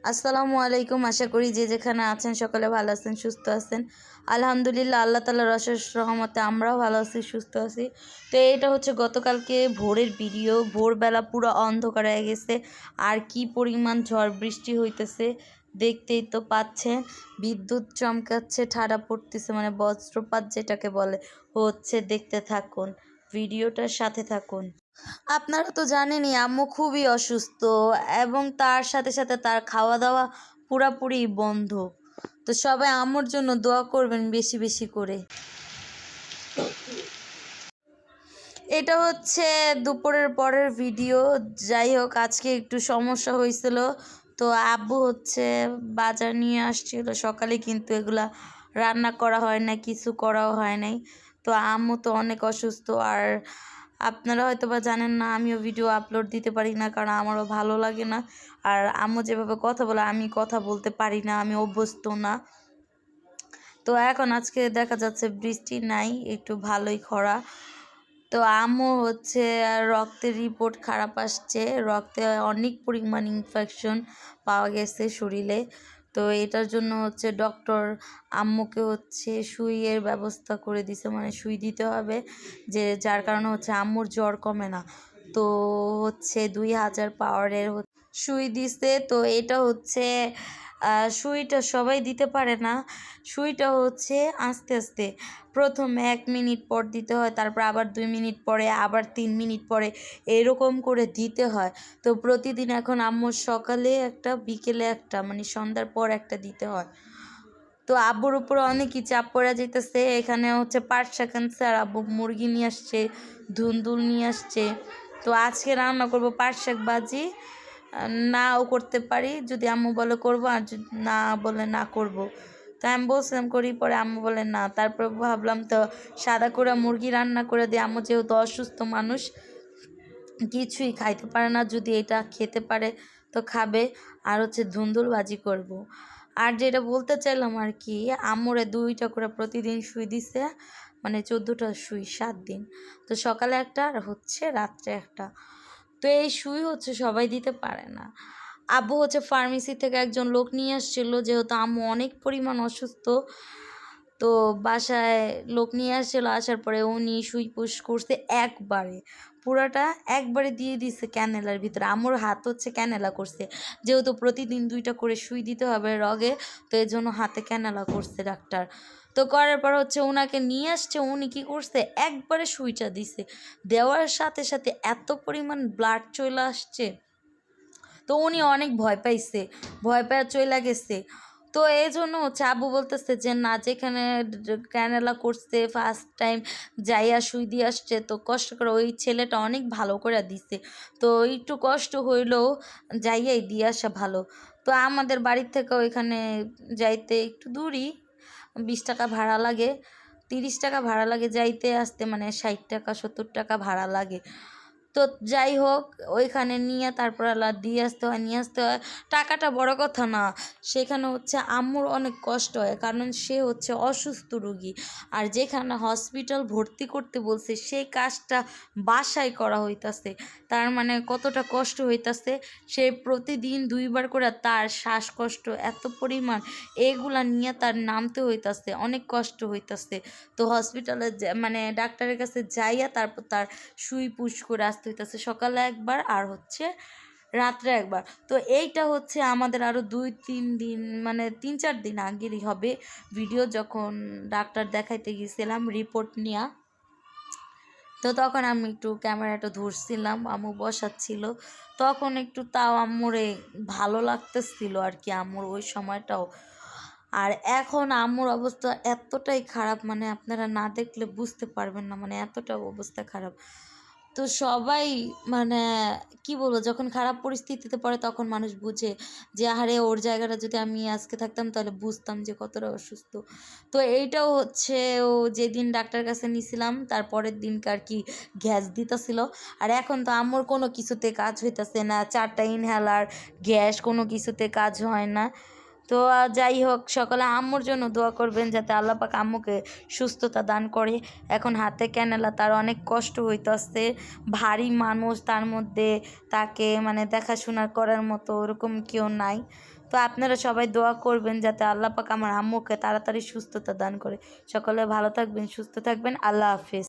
আসসালামু আলাইকুম। আশা করি যে যেখানে আছেন সকলে ভালো আছেন, সুস্থ আছেন। আলহামদুলিল্লাহ, আল্লাহ তাআলার অশেষ রহমতে আমরাও ভালো আছি, সুস্থ আছি। তো এটা হচ্ছে গতকালকে ভোরের ভিডিও। ভোরবেলা পুরো অন্ধকার হয়ে গেছে, আর কি পরিমাণ ঝড় বৃষ্টি হইতেছে দেখতেই তো পাচ্ছেন। বিদ্যুৎ চমকাচ্ছে, ঠাডা পড়তেছে, মানে বজ্রপাত যেটাকে বলে হচ্ছে। দেখতে থাকুন, ভিডিওটার সাথে থাকুন। আপনারা তো জানেনই আম্মু খুবই অসুস্থ, এবং তার সাথে সাথে তার খাওয়া দাওয়া পুরাপুরি বন্ধ। তো সবাই আম্মুর জন্য দোয়া করবেন বেশি বেশি করে। এটা হচ্ছে দুপুরের পরের ভিডিও। যাই হোক, আজকে একটু সমস্যা হয়েছিল। তো আব্বু হচ্ছে বাজার নিয়ে আসছিল সকালে, কিন্তু এগুলা রান্না করা হয় না, কিছু করাও হয় নাই। তো আম্মু তো অনেক অসুস্থ, আর আপনারা হয়তো বা জানেন না, আমিও ভিডিও আপলোড দিতে পারি না, কারণ আমারও ভালো লাগে না। আর আম্মু যেভাবে কথা বলে আমি কথা বলতে পারি না, আমি অভ্যস্ত না। তো এখন আজকে দেখা যাচ্ছে বৃষ্টি নাই, একটু ভালোই খরা। তো আম্মু হচ্ছে রক্তের রিপোর্ট খারাপ আসছে, রক্তে অনেক পরিমাণ ইনফেকশন পাওয়া গেছে শরীরে। তো এটার জন্য হচ্ছে ডক্টর আম্মুকে হচ্ছে সুইয়ের ব্যবস্থা করে দিছে, মানে সুই দিতে হবে, যে যার কারণে হচ্ছে আম্মুর জ্বর কমে না। তো হচ্ছে 2000 পাওয়ারের সুই দিছে। তো এটা হচ্ছে সুইটা সবাই দিতে পারে না। সুইটা হচ্ছে আস্তে আস্তে, প্রথম 1 মিনিট পর দিতে হয়, তারপর আবার 2 মিনিট পরে, আবার 3 মিনিট পরে, এরকম করে দিতে হয়। তো প্রতিদিন এখন আম্মুর সকালে একটা, বিকেলে একটা, মানে সন্ধ্যার পর একটা দিতে হয়। তো আব্বুর উপর অনেকই চাপ পড়ে যাইতেছে। এখানে হচ্ছে পাট শাক আনছে, আর আব্বু মুরগি নিয়ে আসছে, ধুন্দুল নিয়ে আসছে। তো আজকে রান্না করব পাট শাক ভাজি। নাও করতে পারি, যদি আম্মু বলে করব, আর যদি না বলে না করব। তো আমি বলছিলাম করি, পরে আম্মু বলে না। তারপর ভাবলাম তো সাদা করে মুরগি রান্না করে দিই, আম্মু যেহেতু অসুস্থ মানুষ, কিছুই খাইতে পারে না, যদি এটা খেতে পারে তো খাবে। আর হচ্ছে ধুন্দুল ভাজি করব। আর যেটা বলতে চাইলাম আর কি, আম্মুরে 2টা করে প্রতিদিন সুই দিছে, মানে 14টা সুই 7 দিন। তো সকালে একটা, আর হচ্ছে রাত্রে একটা। তো এই সুই হচ্ছে সবাই দিতে পারে না। আব্বু হচ্ছে ফার্মেসি থেকে একজন লোক নিয়ে আসছিল, যেহেতু আম্মু অনেক পরিমাণ অসুস্থ। তো বাসায় লোক নিয়ে আসছিল, আসার পরে উনি সুই পুশ করছে একবারে, পুরাটা একবারে দিয়ে দিছে ক্যানেলার ভিতরে। আমার হাত হচ্ছে ক্যানেলা করছে, যেহেতু প্রতিদিন 2টা করে সুই দিতে হবে রগে, তো এই জন্য হাতে ক্যানেলা করছে ডাক্তার। তো করার পর হচ্ছে ওনাকে নিয়ে আসছে, উনি কী করছে, একবারে সুইটা দিছে। দেওয়ার সাথে সাথে এত পরিমাণ ব্লাড চলে আসছে, তো উনি অনেক ভয় পাইছে, ভয় পাওয়া চলে গেছে। তো এই জন্য হচ্ছে আব্বু বলতেছে যে না, যেখানে ক্যানেলা করছে ফার্স্ট টাইম যাইয়া সুই দিয়ে আসছে, তো কষ্ট করে ওই ছেলেটা অনেক ভালো করে দিছে। তো একটু কষ্ট হইলেও যাইয়াই দিয়ে আসা ভালো। তো আমাদের বাড়ির থেকে ওইখানে যাইতে একটু দূরই, 20 টাকা ভাড়া লাগে, 30 টাকা ভাড়া লাগে যাইতে আসতে, মানে 60 টাকা 70 টাকা ভাড়া লাগে। তো যাই হোক, ওইখানে নিয়ে তারপর আল্লাহ দিয়ে আসতে হয়, নিয়ে আসতে হয়। টাকাটা বড় কথা না, সেখানে হচ্ছে আম্মুর অনেক কষ্ট হয়, কারণ সে হচ্ছে অসুস্থ রোগী। আর যেখানে হসপিটাল ভর্তি করতে বলছে, সেই কাজটা বাসায় করা হইতাছে, তার মানে কতটা কষ্ট হইতাছে। সে প্রতিদিন 2বার করে, তার শ্বাসকষ্ট এত পরিমাণ, এগুলা নিয়ে তার নামতে হইতাছে, অনেক কষ্ট হইতাছে। তো হসপিটালে মানে ডাক্তারের কাছে যাইয়া তারপর তার সুই পুশ করে আসতে হইতেছে, সকালে একবার আর হচ্ছে রাত্রে একবার। তো এইটা হচ্ছে আমাদের আরও 2-3 দিন, মানে 3-4 দিন আগেরই হবে ভিডিও, যখন ডাক্তার দেখাইতে গেছিলাম রিপোর্ট নিয়ে। তো তখন আমি একটু ক্যামেরাটা ধরছিলাম, আম্মু বসাচ্ছিল, তখন একটু তাও আম্মুরে ভালো লাগতেছিল আর কি, আম্মুর ওই সময়টাও। আর এখন আম্মুর অবস্থা এতটাই খারাপ, মানে আপনারা না দেখলে বুঝতে পারবেন না, মানে এতটা অবস্থা খারাপ। তো সবাই, মানে কি বলবো, যখন খারাপ পরিস্থিতিতে পড়ে তখন মানুষ বুঝে যে আহারে, ওর জায়গাটা যদি আমি আজকে থাকতাম তাহলে বুঝতাম যে কতটা অসুস্থ। তো এইটাও হচ্ছে, ও যেদিন ডাক্তার কাছে নিয়েছিলাম তারপরের দিনকার কি গ্যাস দিতেছিল। আর এখন তো আম্মুর কোনো কিছুতে কাজ হইতাছে না, 4টা ইনহেলার, গ্যাস, কোনো কিছুতে কাজ হয় না। তো যাই হোক, সকলে আম্মুর জন্য দোয়া করবেন যাতে আল্লাহ পাক আম্মুকে সুস্থতা দান করে। এখন হাতে ক্যানেলা, তার অনেক কষ্ট হইতাছে, ভারী মানুষ, তার মধ্যে তাকে মানে দেখাশোনা করার মতো ওরকম কেউ নাই। তো আপনারা সবাই দোয়া করবেন যাতে আল্লাহ পাক আমার আম্মুকে তাড়াতাড়ি সুস্থতা দান করে। সকলে ভালো থাকবেন, সুস্থ থাকবেন। আল্লাহ হাফেজ।